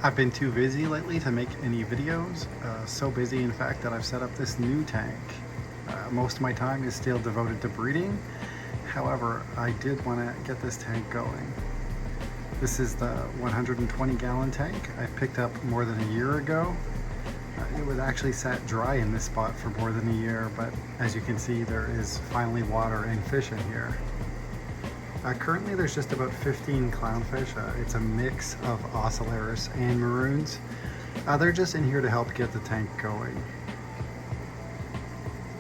I've been too busy lately to make any videos, so busy in fact that I've set up this new tank. Most of my time is still devoted to breeding. However, I did want to get this tank going. This is the 120 gallon tank I picked up more than a year ago. It was actually sat dry in this spot for more than a year, but as you can see, there is finally water and fish in here. Currently there's just about 15 clownfish. It's a mix of ocellaris and maroons. They're just in here to help get the tank going.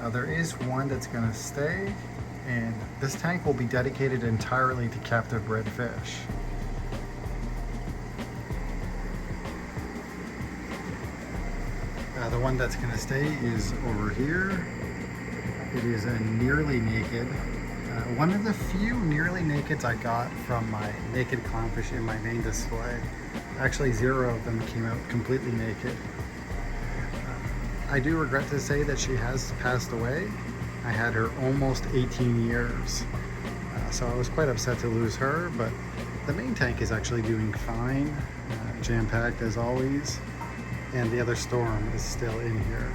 There is one that's going to stay, and this tank will be dedicated entirely to captive bred fish. The one that's going to stay is over here. It is a nearly naked. One of the few nearly nakeds I got from my naked clownfish in my main display. Actually, 0 of them came out completely naked. I do regret to say that she has passed away. I had her almost 18 years. So I was quite upset to lose her, but the main tank is actually doing fine, jam-packed as always, and the other storm is still in here.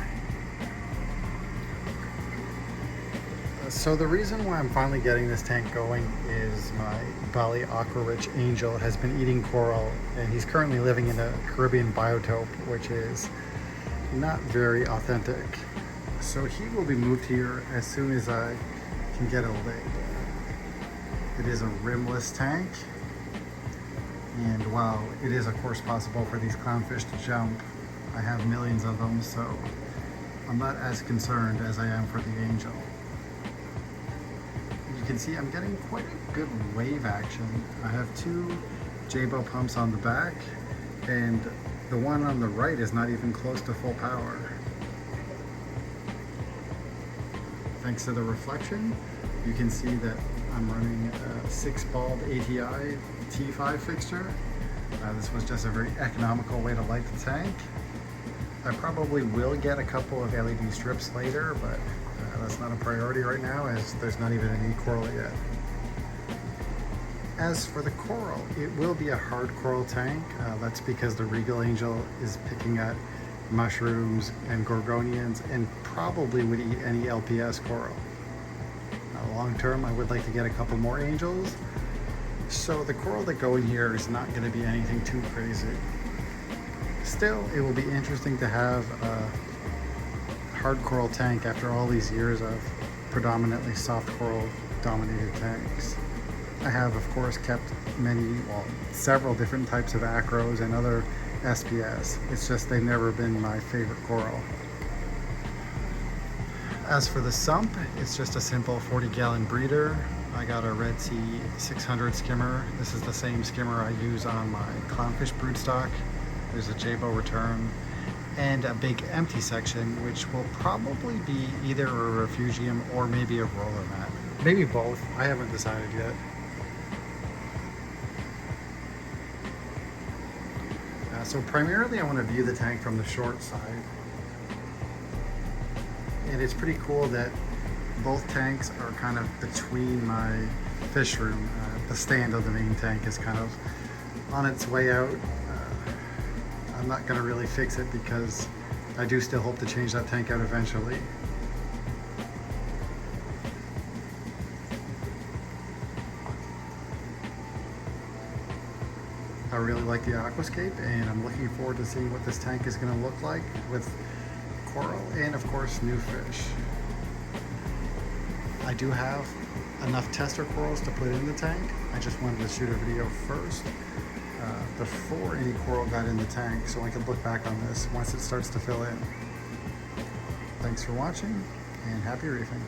So the reason why I'm finally getting this tank going is my Bali Aqua Rich Angel has been eating coral, and he's currently living in a Caribbean biotope, which is not very authentic. So he will be moved here as soon as I can get a lid. It is a rimless tank, and while it is of course possible for these clownfish to jump, I have millions of them, so I'm not as concerned as I am for the Angel. You can see I'm getting quite a good wave action. I have 2 J-bow pumps on the back, and the one on the right is not even close to full power. Thanks to the reflection, you can see that I'm running a 6-bulb ATI T5 fixture. This was just a very economical way to light the tank. I probably will get a couple of LED strips later, but that's not a priority right now, as there's not even any coral yet. As for the coral, it will be a hard coral tank. That's because the Regal Angel is picking at mushrooms and gorgonians and probably would eat any LPS coral. Long term, I would like to get a couple more angels. So the coral that go in here is not going to be anything too crazy. Still, it will be interesting to have a hard coral tank after all these years of predominantly soft coral dominated tanks. I have of course kept several different types of acros and other SPS. It's just they've never been my favorite coral. As for the sump, it's just a simple 40-gallon breeder. I got a Red Sea 600 skimmer. This is the same skimmer I use on my clownfish broodstock. There's a J-bow return and a big empty section, which will probably be either a refugium or maybe a roller mat. Maybe both, I haven't decided yet. So primarily I want to view the tank from the short side. And it's pretty cool that both tanks are kind of between my fish room. The stand of the main tank is kind of on its way out. I'm not going to really fix it because I do still hope to change that tank out eventually. I really like the aquascape, and I'm looking forward to seeing what this tank is going to look like with coral and of course new fish. I do have enough tester corals to put in the tank. I just wanted to shoot a video first before any coral got in the tank, so I could look back on this once it starts to fill in. Thanks for watching, and happy reefing.